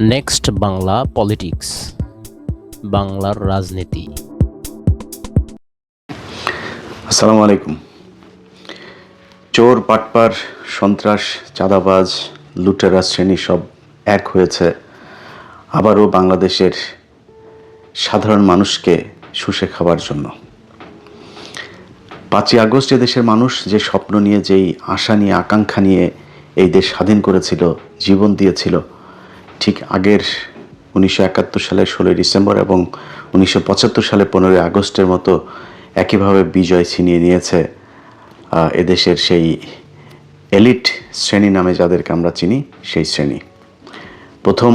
Next Bangla politics, বাংলার রাজনীতি। আসসালামু আলাইকুম। চোর, বাটপার, সন্ত্রাস, চাঁদাবাজ, লুটেরা শ্রেণী সব এক হয়েছে আবারও বাংলাদেশের সাধারণ মানুষকে শুষে খাবার জন্য। 5ই আগস্ট দেশের মানুষ যে স্বপ্ন নিয়ে, যেই আশা নিয়ে, আকাঙ্ক্ষা নিয়ে এই দেশ স্বাধীন করেছিল, জীবন দিয়েছিল, ঠিক আগের 1971 সালের 16ই ডিসেম্বর এবং 1975 সালে 15ই আগস্টের মতো একইভাবে বিজয় ছিনিয়ে নিয়েছে এদেশের সেই এলিট শ্রেণী নামে যাদেরকে আমরা চিনি, সেই শ্রেণী। প্রথম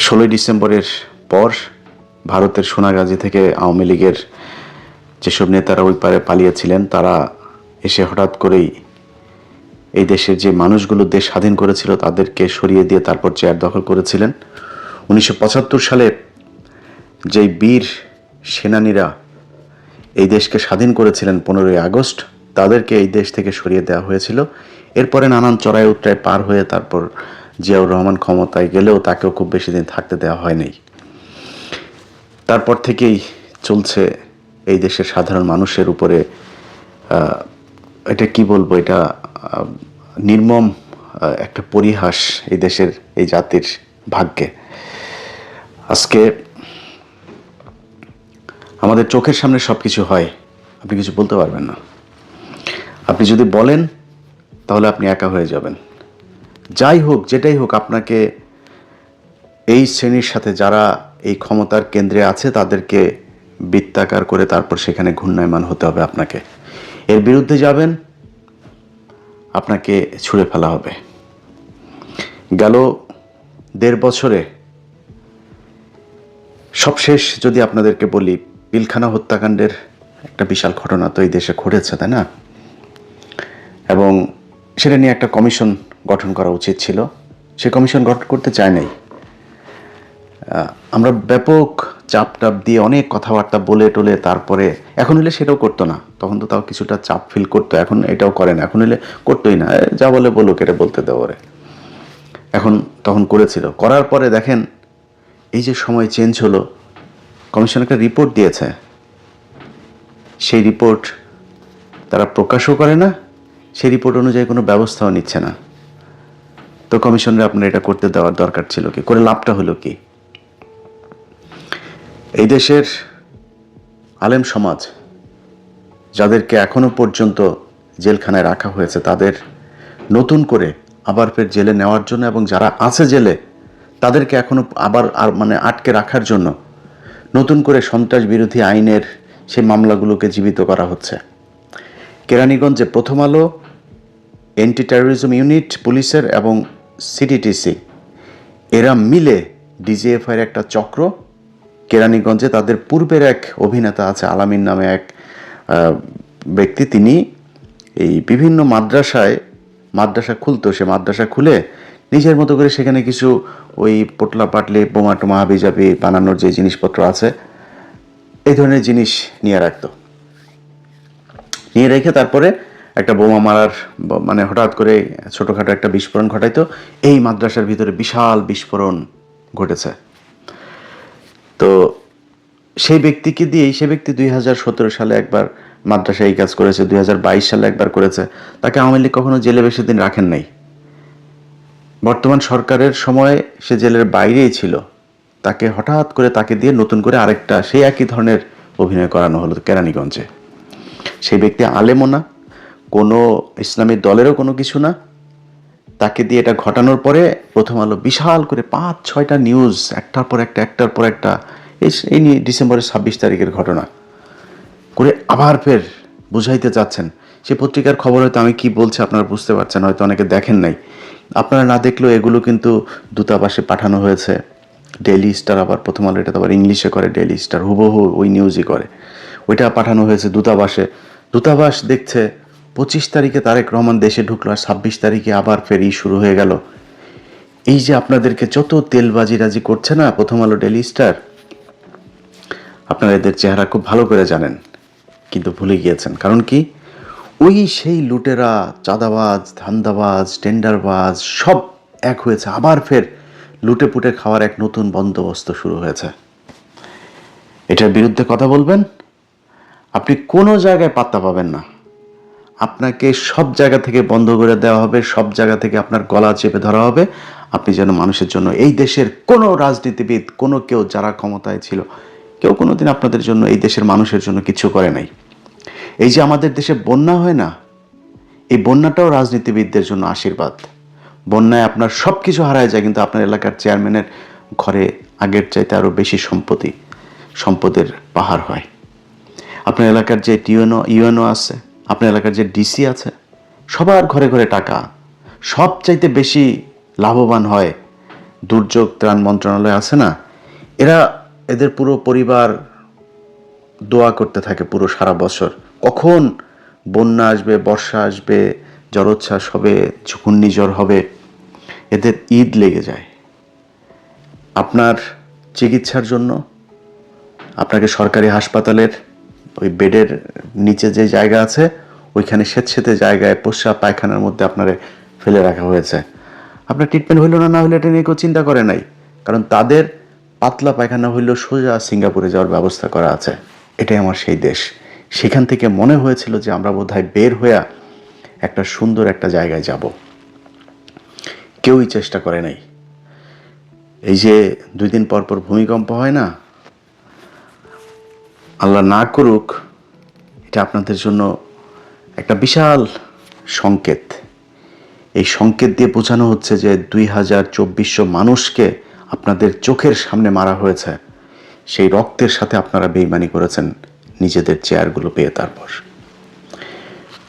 16ই ডিসেম্বরের পর ভারতের সোনাগাজী থেকে আওয়ামী লীগের যেসব নেতারা ওই পারে পালিয়েছিলেন, তারা এসে হঠাৎ করেই এই দেশের যে মানুষগুলো দেশ স্বাধীন করেছিল তাদেরকে সরিয়ে দিয়ে তারপর চেয়ার দখল করেছিলেন। 1975 সালে যেই বীর সেনানীরা এই দেশকে স্বাধীন করেছিলেন 15ই আগস্ট, তাদেরকে এই দেশ থেকে সরিয়ে দেওয়া হয়েছিল। এরপরে নানান চড়াই উতরাই পার হয়ে তারপর জিয়াউর রহমান ক্ষমতায় গেলেও তাকেও খুব বেশি দিন থাকতে দেওয়া হয়নি। তারপর থেকেই চলছে এই দেশের সাধারণ মানুষের উপরে, এটা কি বলবো, এটা নির্মম একটা পরিহাস এই দেশের, এই জাতির ভাগ্যে। আজকে আমাদের চোখের সামনে সব কিছু হয়, আপনি কিছু বলতে পারবেন না। আপনি যদি বলেন তাহলে আপনি একা হয়ে যাবেন। যাই হোক, যেটাই হোক, আপনাকে এই শ্রেণীর সাথে যারা এই ক্ষমতার কেন্দ্রে আছে তাদেরকে বৃত্তাকার করে তারপর সেখানে ঘূর্ণায়মান হতে হবে আপনাকে। এর বিরুদ্ধে যাবেন, আপনাকে ছুঁড়ে ফেলা হবে। গেল 1.5 বছরে সবশেষ যদি আপনাদেরকে বলি, পিলখানা হত্যাকাণ্ডের একটা বিশাল ঘটনা তো এই দেশে ঘটেছে, তাই না? এবং সেটা নিয়ে একটা কমিশন গঠন করা উচিত ছিল। সে কমিশন গঠন করতে চায় নাই। আমরা ব্যাপক চাপ টাপ দিয়ে অনেক কথাবার্তা বলে টলে তারপরে, এখন হলে সেটাও করতো না, তখন তো তাও কিছুটা চাপ ফিল করতো, এখন এটাও করে না। এখন হলে করতোই না, যা বলে বলুক, এটা বলতে দেওয়া রে। এখন তখন করেছিল, করার পরে দেখেন এই যে সময় চেঞ্জ হলো, কমিশন একটা রিপোর্ট দিয়েছে, সেই রিপোর্ট তারা প্রকাশও করে না, সেই রিপোর্ট অনুযায়ী কোনো ব্যবস্থাও নিচ্ছে না। তো কমিশনরে আপনার এটা করতে দেওয়ার দরকার ছিল কি? করে লাভটা হলো কি? এই দেশের আলেম সমাজ যাদেরকে এখনো পর্যন্ত জেলখানায় রাখা হয়েছে, তাদের নতুন করে আবার ফের জেলে নেওয়ার জন্য, এবং যারা আছে জেলে তাদেরকে এখনো আবার আটকে রাখার জন্য নতুন করে সন্ত্রাস বিরোধী আইনের সেই মামলাগুলোকে জীবিত করা হচ্ছে। কেরানীগঞ্জে প্রথম আলো, অ্যান্টি টেরোরিজম ইউনিট পুলিশের এবং সিটিটিসি এরা মিলে ডিজিএফআইয়ের একটা চক্র কেরানীগঞ্জে, তাদের পূর্বের এক অভিনেতা আছে আলামিন নামে এক ব্যক্তি, তিনি এই বিভিন্ন মাদ্রাসা খুলতো, সে মাদ্রাসা খুলে নিজের মতো করে সেখানে কিছু ওই পোটলা পাটলি বোমা টোমা হাবিজাবি বানানোর যে জিনিসপত্র আছে, এই ধরনের জিনিস নিয়ে রাখতো। নিয়ে রেখে তারপরে একটা বোমা মারার হঠাৎ করে ছোটোখাটো একটা বিস্ফোরণ ঘটাইতো। এই মাদ্রাসার ভিতরে বিশাল বিস্ফোরণ ঘটেছে। তো সেই ব্যক্তিকে দিয়েই, সে ব্যক্তি 2017 সালে একবার মাদ্রাসায় এই কাজ করেছে, 2022 সালে একবার করেছে। তাকে আওয়ামী লীগ কখনো জেলে বেশি দিন রাখেন নাই। বর্তমান সরকারের সময় সে জেলের বাইরেই ছিল, তাকে হঠাৎ করে তাকে দিয়ে নতুন করে আরেকটা সেই একই ধরনের অভিনয় করানো হলো কেরানীগঞ্জে। সেই ব্যক্তি আলেমও না, কোনো ইসলামী দলেরও কোনো কিছু না। তাকে দিয়ে এটা ঘটানোর পরে প্রথম আলো বিশাল করে 5-6টা নিউজ একটার পর একটা এই ডিসেম্বরের 26 তারিখের ঘটনা করে আবার ফের বুঝাইতে চাচ্ছেন। সে পত্রিকার খবর হয়তো আমি কি বলছি আপনারা বুঝতে পারছেন, হয়তো অনেকে দেখেন নাই। আপনারা না দেখলেও এগুলো কিন্তু দূতাবাসে পাঠানো হয়েছে। ডেইলি স্টার, আবার প্রথম আলো এটা তো আবার ইংলিশে করে, ডেইলি স্টার হুবহু ওই নিউজই করে, ওইটা পাঠানো হয়েছে দূতাবাসে। দূতাবাস দেখছে 25 তারিখে তারেক রহমান দেশে ঢুকলো, আর 26 তারিখে আবার ফেরি শুরু হয়ে গেল। এই যে আপনাদেরকে যত তেলবাজিরাজি করছে না প্রথম আলো, ডেইলি স্টার, আপনারা এদের চেহারা খুব ভালো করে জানেন, কিন্তু ভুলে গিয়েছেন। কারণ কি? ওই সেই লুটেরা, চাঁদাবাজ, ধান্দাবাজ, টেন্ডারবাজ সব এক হয়েছে, আবার ফের লুটে পুটে খাওয়ার এক নতুন বন্দোবস্ত শুরু হয়েছে। এটার বিরুদ্ধে কথা বলবেন, আপনি কোনো জায়গায় পাত্তা পাবেন না। আপনাকে সব জায়গা থেকে বন্ধ করে দেওয়া হবে, সব জায়গা থেকে আপনার গলা চেপে ধরা হবে। আপনি যেন মানুষের জন্য, এই দেশের কোনো রাজনীতিবিদ, কোনো কেউ যারা ক্ষমতায় ছিল, কেউ কোনোদিন আপনাদের জন্য, এই দেশের মানুষের জন্য কিছু করে নাই। এই যে আমাদের দেশে বন্যা হয় না, এই বন্যাটাও রাজনীতিবিদদের জন্য আশীর্বাদ। বন্যায় আপনার সব কিছু হারায় যায়, কিন্তু আপনার এলাকার চেয়ারম্যানের ঘরে আগের চাইতে আরও বেশি সম্পদের পাহাড় হয়। আপনার এলাকার যে ইউএনও আছে, আপনার এলাকার যে ডিসি আছে, সবার ঘরে ঘরে টাকা। সবচাইতে বেশি লাভবান হয় দুর্যোগ ত্রাণ মন্ত্রণালয় আছে না, এদের পুরো পরিবার দোয়া করতে থাকে পুরো সারা বছর, কখন বন্যা আসবে, বর্ষা আসবে, জলোচ্ছ্বাস হবে, ঘূর্ণিঝড় হবে, এদের ঈদ লেগে যায়। আপনার চিকিৎসার জন্য আপনাকে সরকারি হাসপাতালের ওই বেডের নিচে যে জায়গা আছে, ওইখানে স্বেচ্ছেতে জায়গায় প্রস্রাব পায়খানার মধ্যে আপনারে ফেলে রাখা হয়েছে। আপনার ট্রিটমেন্ট হইল না হইলে এটা নিয়ে কেউ চিন্তা করে নাই, কারণ তাদের পাতলা পায়খানা হইলেও সোজা সিঙ্গাপুরে যাওয়ার ব্যবস্থা করা আছে। এটাই আমার সেই দেশ। সেখান থেকে মনে হয়েছিল যে আমরা বোধহয় বের হয়ে একটা সুন্দর একটা জায়গায় যাব। কেউই চেষ্টা করে নাই। এই যে 2 দিন পর পর ভূমিকম্প হয় না, আল্লাহ না করুক, এটা আপনাদের জন্য একটা বিশাল সংকেত। এই সংকেত দিয়ে বোঝানো হচ্ছে যে 2200 মানুষকে আপনাদের চোখের সামনে মারা হয়েছে। সেই রক্তের সাথে আপনারা বেইমানি করেছেন নিজেদের চেয়ারগুলো পেয়ে। তারপর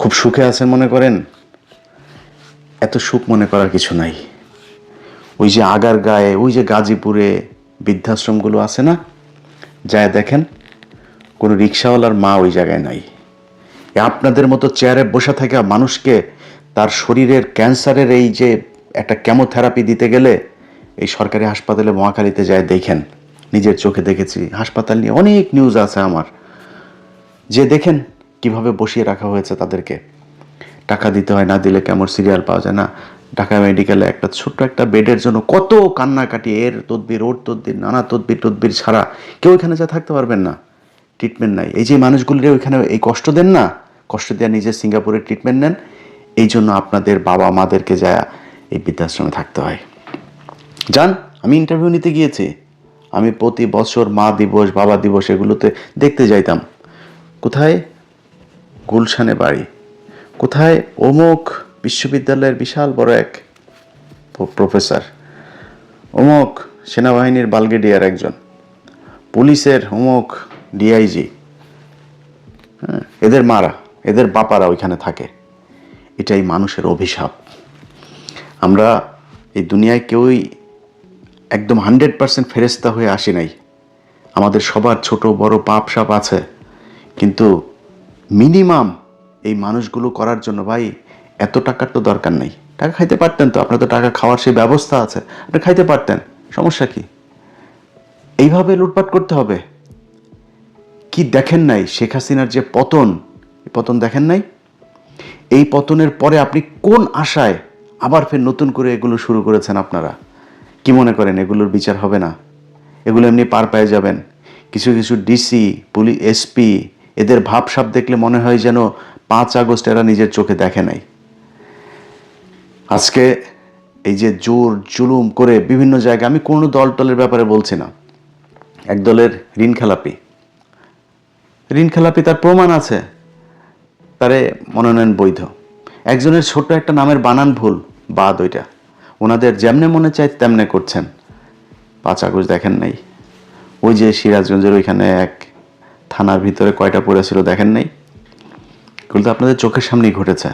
খুব সুখে আছেন মনে করেন, এত সুখ মনে করার কিছু নাই। ওই যে আগার গায়ে, ওই যে গাজীপুরে বৃদ্ধাশ্রমগুলো আছে না, যায় দেখেন, কোনো রিক্সাওয়ালার মা ওই জায়গায় নাই। আপনাদের মতো চেয়ারে বসে থাকা মানুষকে তার শরীরের ক্যান্সারের এই যে একটা কেমোথেরাপি দিতে গেলে এই সরকারি হাসপাতালে মহাখালীতে যায় দেখেন, নিজের চোখে দেখেছি। হাসপাতাল নিয়ে অনেক নিউজ আছে আমার, যে দেখেন কিভাবে বসিয়ে রাখা হয়েছে তাদেরকে। টাকা দিতে হয়, না দিলে কেমন সিরিয়াল পাওয়া যায় না। ঢাকা মেডিকেলে একটা ছোট্ট একটা বেডের জন্য কত কান্নাকাটি, এর তদবির ওর তদবির, নানা তদবির ছাড়া কেউ এখানে যা থাকতে পারবেন না। ট্রিটমেন্ট নাই। এই যে মানুষগুলির ওইখানে এই কষ্ট দেন না, কষ্ট দেওয়া নিজে সিঙ্গাপুরে ট্রিটমেন্ট নেন, এই জন্য আপনাদের বাবা মাদেরকে যা এই বৃদ্ধাশ্রমে থাকতে হয়। যান, আমি ইন্টারভিউ নিতে গিয়েছি, আমি প্রতি বছর মা দিবস, বাবা দিবস এগুলোতে দেখতে যাইতাম। কোথায় গুলশানে বাড়ি, কোথায় অমুক বিশ্ববিদ্যালয়ের বিশাল বড় এক প্রফেসর, অমুক সেনাবাহিনীর ব্রিগেডিয়ার একজন, পুলিশের অমুক ডিআইজি, এদের মারা, এদের বাপারা ওইখানে থাকে। এটাই মানুষের অভিশাপ। আমরা এই দুনিয়ায় কেউই একদম 100% ফেরেশতা হয়ে আসি নাই। আমাদের সবার ছোট বড় পাপ সাপ আছে, কিন্তু মিনিমাম এই মানুষগুলো করার জন্য ভাই এত টাকার তো দরকার নেই। টাকা খাইতে পারতেন তো, আপনার তো টাকা খাওয়ার সেই ব্যবস্থা আছে, আপনি খাইতে পারতেন, সমস্যা কি? এইভাবে লুটপাট করতে হবে? কি দেখেন নাই শেখ হাসিনার যে পতন, পতন দেখেন নাই? এই পতনের পরে আপনি কোন আশায় আবার ফের নতুন করে এগুলো শুরু করেছেন? আপনারা কি মনে করেন এগুলোর বিচার হবে না? এগুলো এমনি পার পেয়ে যাবেন? কিছু কিছু ডিসি, পুলিশ, এসপি, এদের ভাবসাব দেখলে মনে হয় যেন 5 আগস্ট এরা নিজের চোখে দেখে নাই। আজকে এই যে জোর জুলুম করে বিভিন্ন জায়গায়, আমি কোনো দলের ব্যাপারে বলছি না, এক দলের ঋণ খেলাপি তার প্রমাণ আছে, তারে মনোনয়ন বৈধ। একজনের ছোট একটা নামের বানান ভুল, বাদ, ওইটা ওনাদের যেমনে মনে চায় তেমনে করছেন। 5 আগস্ট দেখেন নাই? ওই যে সিরাজগঞ্জের ওইখানে এক থানার ভিতরে কয়টা পড়েছিল দেখেন নাই? এগুলো তো আপনাদের চোখের সামনেই ঘটেছে।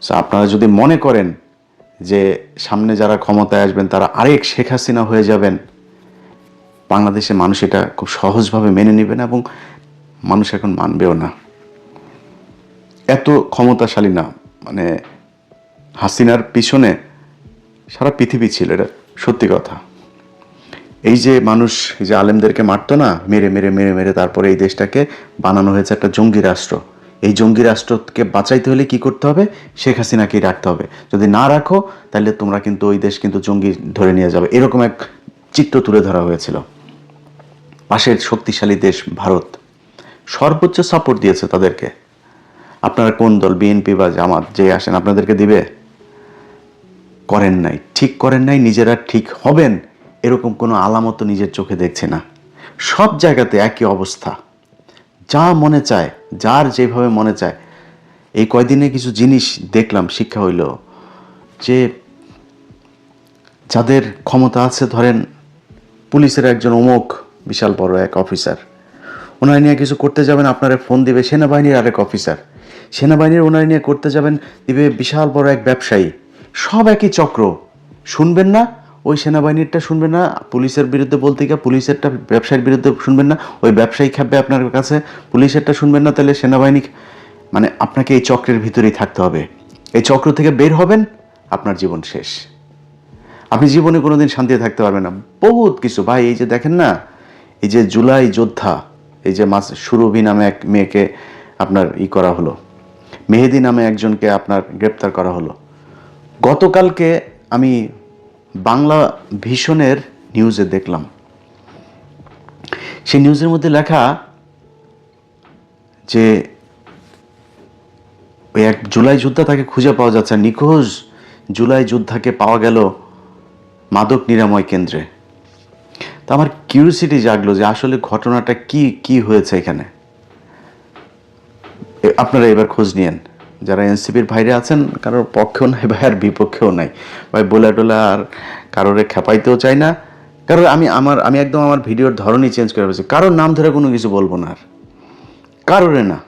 সো আপনারা যদি মনে করেন যে সামনে যারা ক্ষমতায় আসবেন তারা আরেক শেখ হাসিনা হয়ে যাবেন, বাংলাদেশের মানুষ এটা খুব সহজভাবে মেনে নেবে না, এবং মানুষ এখন মানবেও না। এত ক্ষমতাশালী না, মানে হাসিনার পিছনে সারা পৃথিবী ছিল, এটা সত্যি কথা। এই যে মানুষ, এই যে আলেমদেরকে মারতো না, মেরে মেরে মেরে মেরে তারপরে এই দেশটাকে বানানো হয়েছে একটা জঙ্গি রাষ্ট্র। এই জঙ্গি রাষ্ট্রকে বাঁচাইতে হলে কি করতে হবে? শেখ হাসিনাকেই রাখতে হবে। যদি না রাখো তাহলে তোমরা কিন্তু ওই দেশ কিন্তু জঙ্গি ধরে নিয়ে যাবে, এরকম এক চিত্র তুলে ধরা হয়েছিল। পাশের শক্তিশালী দেশ ভারত সর্বোচ্চ সাপোর্ট দিয়েছে তাদেরকে। আপনারা কোন দল, বিএনপি বা জামাত যে আসেন, আপনাদেরকে দিবে? করেন নাই, ঠিক করেন নাই। নিজেরা ঠিক হবেন এরকম কোনো আলামত নিজের চোখে দেখছে না। সব জায়গাতে একই অবস্থা, যা মনে চায়, যার যেভাবে মনে চায়। এই কয়দিনে কিছু জিনিস দেখলাম, শিক্ষা হইল যে যাদের ক্ষমতা আছে, ধরেন পুলিশের একজন অমুক বিশাল বড় এক অফিসার, ওনার নিয়ে কিছু করতে যাবেন, আপনারা ফোন দিবে সেনাবাহিনীর আরেক অফিসার, সেনাবাহিনীর ওনার নিয়ে করতে যাবেন দিবে বিশাল বড় এক ব্যবসায়ী। সব একই চক্র। শুনবেন না ওই সেনাবাহিনীরটা, শুনবেন না পুলিশের বিরুদ্ধে বলতে গিয়ে পুলিশেরটা ব্যবসায়ীর বিরুদ্ধে শুনবেন না, ওই ব্যবসায়ী খাবে আপনার কাছে, পুলিশেরটা শুনবেন না, তাহলে সেনাবাহিনী। মানে আপনাকে এই চক্রের ভিতরেই থাকতে হবে। এই চক্র থেকে বের হবেন, আপনার জীবন শেষ। আপনি জীবনে কোনোদিন শান্তিতে থাকতে পারবেন না। বহুত কিছু ভাই, এই যে দেখেন না, এই যে জুলাই যোদ্ধা, এই যে সুরভি নামে এক মেয়েকে আপনার করা হলো, মেহেদি নামে একজনকে আপনার গ্রেপ্তার করা হলো। গতকালকে আমি বাংলা ভিশনের নিউজে দেখলাম, সেই নিউজের মধ্যে লেখা যে ওই এক জুলাই যোদ্ধা, তাকে খুঁজে পাওয়া যাচ্ছে, নিখোঁজ জুলাই যোদ্ধাকে পাওয়া গেল মাদক নিরাময় কেন্দ্রে। তো আমার কিউরিওসিটি জাগলো যে আসলে ঘটনাটা কি হয়েছে এখানে। আপনারা এবার খোঁজ নিয়েন, যারা এনসিপির ভাইরে আছেন, কারোর পক্ষেও নাই ভাই আর বিপক্ষেও নাই ভাই, বলে টোলা আর কারোরে খেপাইতেও চাই না। কারণ আমি একদম আমার ভিডিওর ধরনই চেঞ্জ করে ফেলেছি। কারোর নাম ধরে কোনো কিছু বলবো না, আর কারোরে না।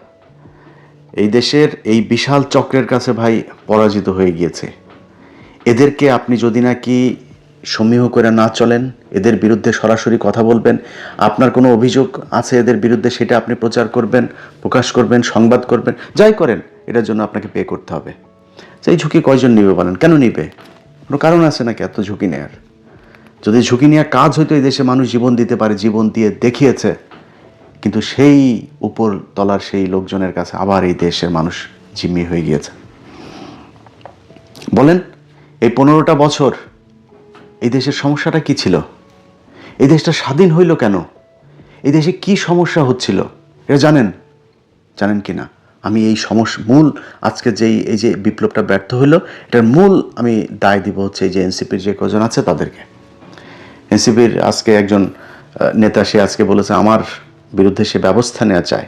এই দেশের এই বিশাল চক্রের কাছে ভাই পরাজিত হয়ে গিয়েছে। এদেরকে আপনি যদি নাকি সমীহ করে না চলেন, এদের বিরুদ্ধে সরাসরি কথা বলবেন, আপনার কোনো অভিযোগ আছে এদের বিরুদ্ধে, সেটা আপনি প্রচার করবেন, প্রকাশ করবেন, সংবাদ করবেন, যাই করেন, এটার জন্য আপনাকে পে করতে হবে। সেই ঝুঁকি কয়জন নিবে বলেন? কেন নিবে? কোনো কারণ আছে নাকি এত ঝুঁকি নেয়ার? যদি ঝুঁকি নেওয়ার কাজ হইতো, এই দেশে মানুষ জীবন দিতে পারে, জীবন দিয়ে দেখিয়েছে। কিন্তু সেই উপর তলার সেই লোকজনের কাছে আবার এই দেশের মানুষ জিম্মি হয়ে গিয়েছে। বলেন, এই 15টা বছর এই দেশের সমস্যাটা কি ছিল? এই দেশটা স্বাধীন হইল কেন? এই দেশে কি সমস্যা হচ্ছিল এটা জানেন কি না? আমি এই মূল আজকে এই যে বিপ্লবটা ব্যর্থ হইলো, এটার মূল আমি দায় দিব হচ্ছে এই যে এনসিপির যে কজন আছে তাদেরকে। এনসিপির আজকে একজন নেতা, সে আজকে বলেছে আমার বিরুদ্ধে সে ব্যবস্থা নেওয়া চায়।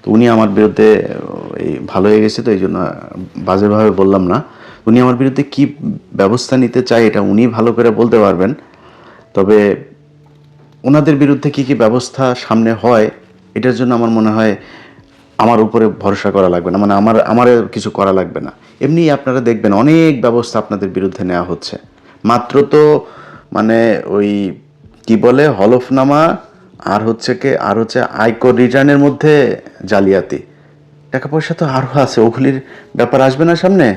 তো উনি আমার বিরুদ্ধে এই ভালো হয়ে গেছে, তো এই জন্য বাজেভাবে বললাম না। উনি আমার বিরুদ্ধে কি ব্যবস্থা নিতে চায় এটা উনি ভালো করে বলতে পারবেন। তবে ওনাদের বিরুদ্ধে কি ব্যবস্থা সামনে হয়, এটার জন্য আমার মনে হয় আমার উপরে ভরসা করা লাগবে না, মানে আমার কিছু করা লাগবে না। এমনি আপনারা দেখবেন অনেক ব্যবস্থা আপনাদের বিরুদ্ধে নেওয়া হচ্ছে। মাত্র তো মানে ওই কি বলে হলফনামা আর হচ্ছে আয়কর রিটার্নের মধ্যে জালিয়াতি, টাকা পয়সা তো আরও আছে, ওগুলির ব্যাপার আসবে না সামনে?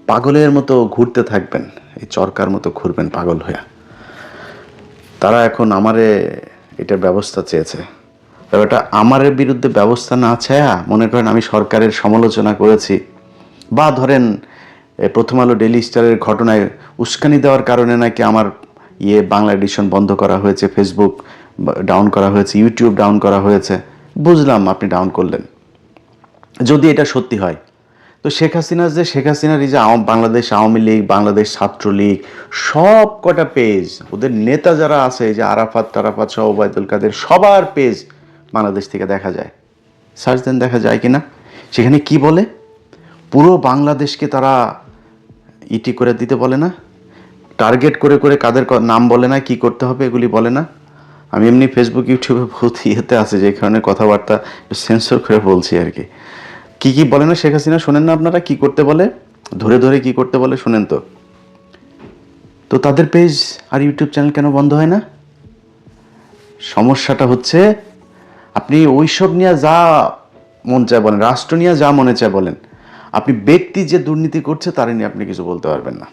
পাগলের মতো ঘুরতে থাকবেন, এই চরকার মতো ঘুরবেন পাগল হয়ে। তারা এখন আমারে এটার ব্যবস্থা চেয়েছে। তবে এটা আমারের বিরুদ্ধে ব্যবস্থা না চায়া, মনে করেন আমি সরকারের সমালোচনা করেছি, বা ধরেন প্রথম আলো ডেইলি স্টারের ঘটনায় উস্কানি দেওয়ার কারণে নাকি আমার বাংলা এডিশন বন্ধ করা হয়েছে, ফেসবুক ডাউন করা হয়েছে, ইউটিউব ডাউন করা হয়েছে। বুঝলাম আপনি ডাউন করলেন, যদি এটা সত্যি হয়। তো শেখ হাসিনার এই যে বাংলাদেশ আওয়ামী লীগ, বাংলাদেশ ছাত্রলীগ, সব কটা পেজ, ওদের নেতা যারা আছে, এই যে আরাফাত সহ ওবায়দুল কাদের, সবার পেজ বাংলাদেশ থেকে দেখা যায়। সার্চ দেন, দেখা যায় কিনা। সেখানে কি বলে? পুরো বাংলাদেশকে তারা করে দিতে বলে না, টার্গেট করে কাদের নাম বলে না, কি করতে হবে এগুলি বলে না। আমি এমনি ফেসবুক ইউটিউবে বহুত আছে, যে কারণে কথাবার্তা সেন্সর করে বলছি আর কি। কি বলে না শেখ হাসিনা, শোনেন না আপনারা কি করতে বলে, ধরে কি করতে বলে শোনেন তো। তো তাদের পেজ আর ইউটিউব চ্যানেল কেন বন্ধ হয় না? সমস্যাটা হচ্ছে আপনি ওইসব নিয়ে যা মন চায় বলেন, রাষ্ট্র নিয়ে যা মনে চায় বলেন, আপনি ব্যক্তি যে দুর্নীতি করছে তার নিয়ে আপনি কিছু বলতে পারবেন না।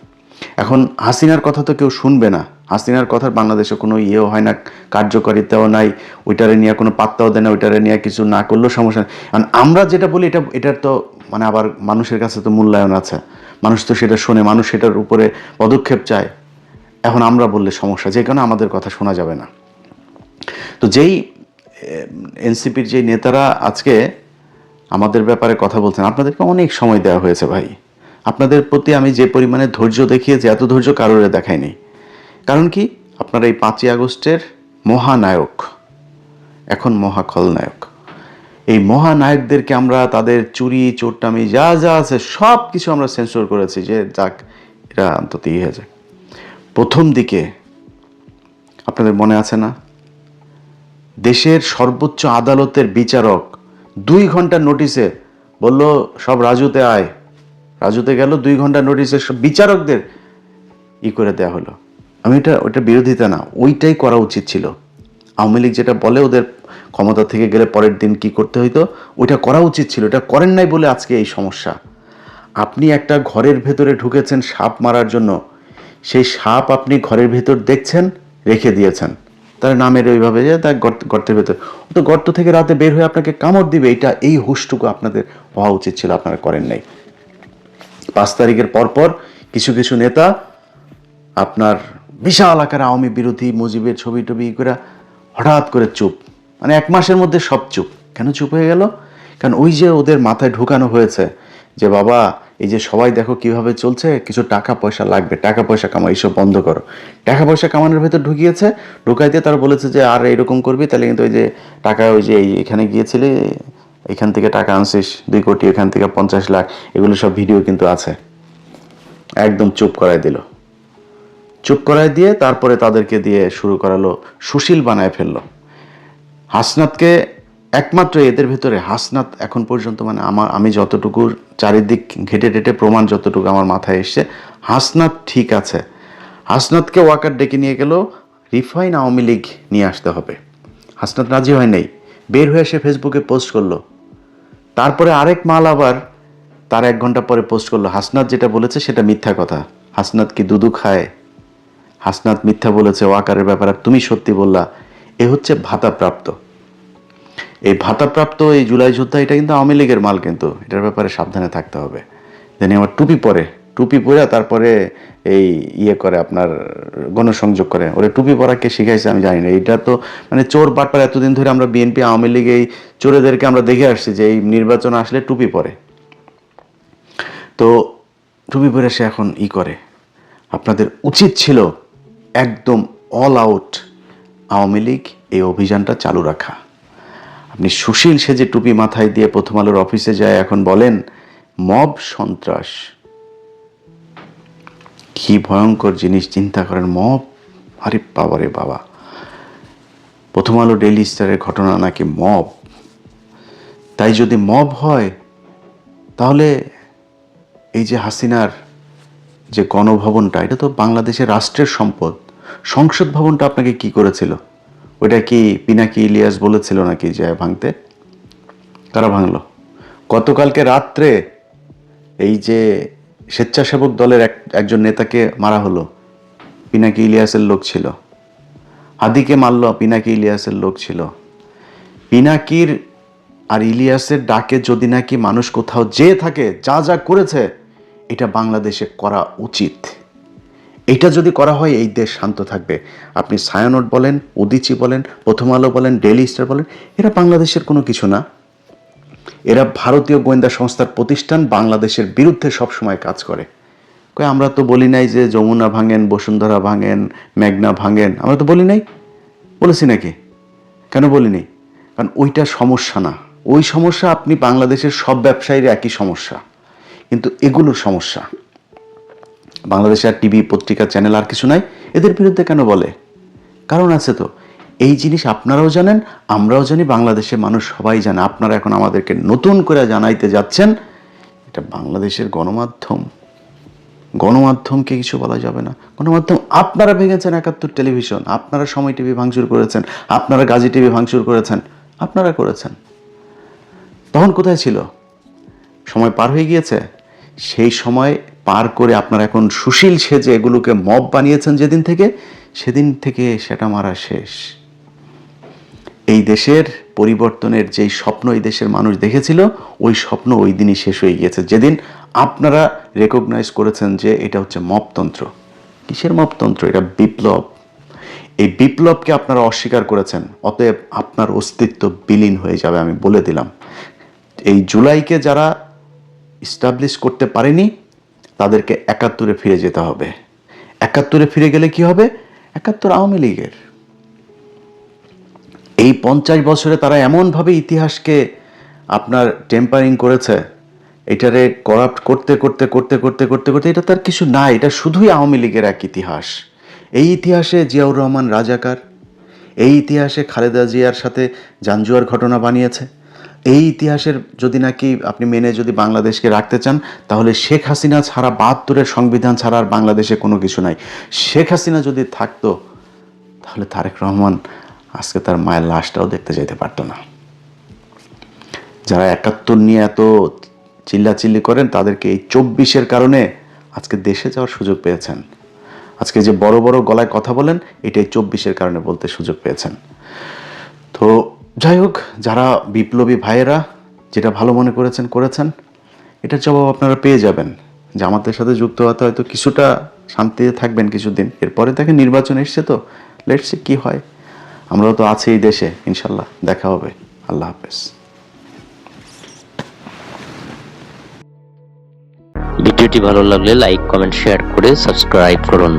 এখন হাসিনার কথা তো কেউ শুনবে না, হাসিনার কথার বাংলাদেশে কোনো ইয়েও হয় না, কার্যকারিতাও নাই, ওইটারে নিয়ে কোনো পাত্তাও দেয় না, ওইটারে নিয়ে কিছু না করলেও সমস্যা নেই। কারণ আমরা যেটা বলি এটার তো মানে আবার মানুষের কাছে তো মূল্যায়ন আছে, মানুষ তো সেটা শোনে, মানুষ সেটার উপরে পদক্ষেপ চায়। এখন আমরা বললে সমস্যা, যে কারণে আমাদের কথা শোনা যাবে না। তো যেই এনসিপির যেই নেতারা আজকে আমাদের ব্যাপারে কথা বলছেন, আপনাদেরকে অনেক সময় দেওয়া হয়েছে ভাই, আপনাদের প্রতি আমি যে পরিমাণে ধৈর্য দেখিয়েছি এত ধৈর্য কারোরে দেখায়নি। কারণ কি, আপনারা এই 5ই আগস্টের মহানায়ক, এখন মহা খলনায়ক, এই মহানায়কদেরকে আমরা তাদের চুরি চোরটামি যা যা আছে সব কিছু আমরা সেন্সর করেছি, যে যাক এটা অন্তত ইয়ে হয়ে যায়। প্রথম দিকে আপনাদের মনে আছে না, দেশের সর্বোচ্চ আদালতের বিচারক 2 ঘন্টার নোটিশে বলল সব রাজুতে আয়, রাজুতে গেল, 2 ঘন্টার নোটিশে সব বিচারকদের করে দেওয়া হলো। আমি ওটা বিরোধিতা না, ওইটাই করা উচিত ছিল। আওয়ামী লীগ যেটা বলে ওদের ক্ষমতা থেকে গেলে পরের দিন কি করতে হইতো, ওইটা করা উচিত ছিল, এটা করেন নাই বলে আজকে এই সমস্যা। আপনি একটা ঘরের ভেতরে ঢুকেছেন সাপ মারার জন্য, সেই সাপ আপনি ঘরের ভেতর দেখছেন, রেখে দিয়েছেন, তার নামের ওইভাবে যে তার গর্তের ভেতর, তো গর্ত থেকে রাতে বের হয়ে আপনাকে কামড় দিবে, এই হুঁশটুকু আপনাদের হওয়া উচিত ছিল, আপনারা করেন নাই। 5 তারিখের পরপর কিছু কিছু নেতা আপনার বিশাল আকারে আওয়ামী বিরোধী মুজিবের ছবি টবি করে হঠাৎ করে চুপ, মানে 1 মাসের মধ্যে সব চুপ। কেন চুপ হয়ে গেল? কারণ ওই যে ওদের মাথায় ঢুকানো হয়েছে যে বাবা এই যে সবাই দেখো কিভাবে চলছে, কিছু টাকা পয়সা লাগবে, টাকা পয়সা কামাও, এইসব বন্ধ করো। টাকা পয়সা কামানোর ভেতর ঢুকিয়েছে, ঢুকাইতে তারা বলেছে যে আর এরকম করবি তাহলে কিন্তু ওই যে টাকা, ওই যে এখানে গিয়েছিলি, এখান থেকে টাকা আনছিস 2 কোটি, এখান থেকে 50 লাখ, এগুলো সব ভিডিও কিন্তু আছে। একদম চুপ করাই দিল, চুপ করাই দিয়ে তারপরে তাদেরকে দিয়ে শুরু করালো, সুশীল বানায় ফেললো হাসনাতকে। একমাত্র এদের ভেতরে হাসনাত এখন পর্যন্ত, মানে আমি যতটুকু চারিদিক ঘেটে টেটে প্রমাণ যতটুকু আমার মাথায় এসছে, হাসনাত ঠিক আছে। হাসনাতকে ওয়াকার ডেকে নিয়ে গেল, রিফাইন আওয়ামী লীগ নিয়ে আসতে হবে। হাসনাত রাজি হয় নাই, বের হয়ে সে ফেসবুকে পোস্ট করলো। তারপরে আরেক মাল আবার তার 1 ঘন্টা পরে পোস্ট করলো, হাসনাত যেটা বলেছে সেটা মিথ্যা কথা। হাসনাত কি দুদু খায়? হাসনাত মিথ্যা বলেছে ওয়াকারের ব্যাপারে, তুমি সত্যি বললা। এ হচ্ছে ভাতাপ্রাপ্ত। এই ভাতাপ্রাপ্ত এই জুলাই যোদ্ধা, এটা কিন্তু আওয়ামী লীগের মাল, কিন্তু এটার ব্যাপারে সাবধানে থাকতে হবে। জানি আমার টুপি পরে তারপরে এই করে আপনার গণসংযোগ করে, ওরে টুপি পরা কে শিখাইছে আমি জানি না। এটা তো মানে চোর বাটপার, এতদিন ধরে আমরা বিএনপি আওয়ামী লীগ এই চোরেদেরকে আমরা দেখে আসছি যে এই নির্বাচন আসলে টুপি পরে, তো টুপি পরে সে এখন করে। আপনাদের উচিত ছিল একদম অল আউট আওয়ামী লীগ এই অভিযানটা চালু রাখা। আপনি সুশীল সেজে টুপি মাথায় দিয়ে প্রথম আলোর অফিসে যায়, এখন বলেন মব সন্ত্রাস, কি ভয়ঙ্কর জিনিস চিন্তা করেন। মব, আরে বাবা রে বাবা, প্রথম আলো ডেইলি স্টারের ঘটনা নাকি মব। তাই যদি মব হয় তাহলে এই যে হাসিনার যে গণভবনটা, এটা তো বাংলাদেশের রাষ্ট্রের সম্পদ, সংসদ ভবনটা আপনাকে কি করেছিল? ওইটা কি পিনাকি ইলিয়াস বলেছিল নাকি যে ভাঙতে? কারা ভাঙলো? গতকালকে রাত্রে এই যে স্বেচ্ছাসেবক দলের একজন নেতাকে মারা হলো, পিনাকি ইলিয়াসের লোক ছিল। হাদিকে মারল, পিনাকি ইলিয়াসের লোক ছিল। পিনাকির আর ইলিয়াসের ডাকে যদি নাকি মানুষ কোথাও যেয়ে থাকে, যা যা করেছে এটা বাংলাদেশে করা উচিত। এটা যদি করা হয় এই দেশ শান্ত থাকবে। আপনি ছায়ানট বলেন, উদীচী বলেন, প্রথম আলো বলেন, ডেইলি স্টার বলেন, এরা বাংলাদেশের কোনো কিছু না। এরা ভারতীয় গোয়েন্দা সংস্থার প্রতিষ্ঠান, বাংলাদেশের বিরুদ্ধে সবসময় কাজ করে। আমরা তো বলি নাই যে যমুনা ভাঙেন, বসুন্ধরা ভাঙেন, মেঘনা ভাঙেন, আমরা তো বলি নাই। বলেছি নাকি? কেন বলিনি? কারণ ওইটা সমস্যা না। ওই সমস্যা আপনি বাংলাদেশের সব ব্যবসায়ীর একই সমস্যা, কিন্তু এগুলোর সমস্যা বাংলাদেশে আর টিভি পত্রিকা চ্যানেল আর কিছু নাই। এদের বিরুদ্ধে কেন বলে? কারণ আছে তো। এই জিনিস আপনারাও জানেন, আমরাও জানি, বাংলাদেশের মানুষ সবাই জানে। আপনারা এখন আমাদেরকে নতুন করে জানাইতে যাচ্ছেন এটা বাংলাদেশের গণমাধ্যম। গণমাধ্যমকে কিছু বলা যাবে না। গণমাধ্যম আপনারা ভেঙেছেন, 71 টেলিভিশন, আপনারা সময় টিভি ভাঙচুর করেছেন, আপনারা গাজী টিভি ভাঙচুর করেছেন, আপনারা করেছেন। তখন কোথায় ছিল? সময় পার হয়ে গিয়েছে। সেই সময় পার করে আপনারা এখন সুশীল সেজে এগুলোকে মব বানিয়েছেন সেদিন থেকে সেটা মারা শেষ। এই দেশের পরিবর্তনের যেই স্বপ্ন এই দেশের মানুষ দেখেছিল, ওই স্বপ্ন ওই দিনই শেষ হয়ে গিয়েছে, যেদিন আপনারা রেকগনাইজ করেছেন যে এটা হচ্ছে মবতন্ত্র। কিসের মবতন্ত্র? এটা বিপ্লব। এই বিপ্লবকে আপনারা অস্বীকার করেছেন, অতএব আপনার অস্তিত্ব বিলীন হয়ে যাবে, আমি বলে দিলাম। এই জুলাইকে যারা ইস্টাবলিশ করতে পারেনি তাদেরকে ৭১-এ ফিরে যেতে হবে। ৭১-এ ফিরে গেলে কি হবে? ৭১ আওয়ামী লীগের। এই ৫০ বছরে তারা এমনভাবে ইতিহাসকে আপনার টেম্পারিং করেছে, এটারে করাপ্ট করতে করতে করতে করতে করতে করতে এটা তার কিছু নাই, এটা শুধুই আওয়ামী লীগের এক ইতিহাস। এই ইতিহাসে জিয়াউর রহমান রাজাকার, এই ইতিহাসে খালেদা জিয়ার সাথে জাঞ্জুয়ার ঘটনা বানিয়েছে। এই ইতিহাসের যদি নাকি আপনি মেনে যদি বাংলাদেশকে রাখতে চান, তাহলে শেখ হাসিনা ছাড়া ৭২-এর সংবিধান ছাড়া আর বাংলাদেশে কোনো কিছু নাই। শেখ হাসিনা যদি থাকতো তাহলে তারেক রহমান আজকে তার মায়ের লাশটাও দেখতে যেতে পারতো না। যারা ৭১ নিয়ে এত চিল্লাচিল্লি করেন, তাদেরকে এই ২৪-এর কারণে আজকে দেশে যাওয়ার সুযোগ পেয়েছেন। আজকে যে বড় বড় গলায় কথা বলেন, এটাই ২৪-এর কারণে বলতে সুযোগ পেয়েছেন। তো যাই হোক, যারা বিপ্লবী ভাইয়েরা যেটা ভালো মনে করেছেন, এটার জবাব আপনারা পেয়ে যাবেন। জামাতের সাথে যুক্ত হতে হয়তো কিছুটা শান্তিতে থাকবেন কিছুদিন, এরপরে দেখেন নির্বাচন এসছে, তো লেটস সি কি হয়। আমরাও তো আছি এই দেশে, ইনশাল্লাহ দেখা হবে। আল্লাহ হাফেজ। ভিডিওটি ভালো লাগলে লাইক, কমেন্ট, শেয়ার করে সাবস্ক্রাইব করুন।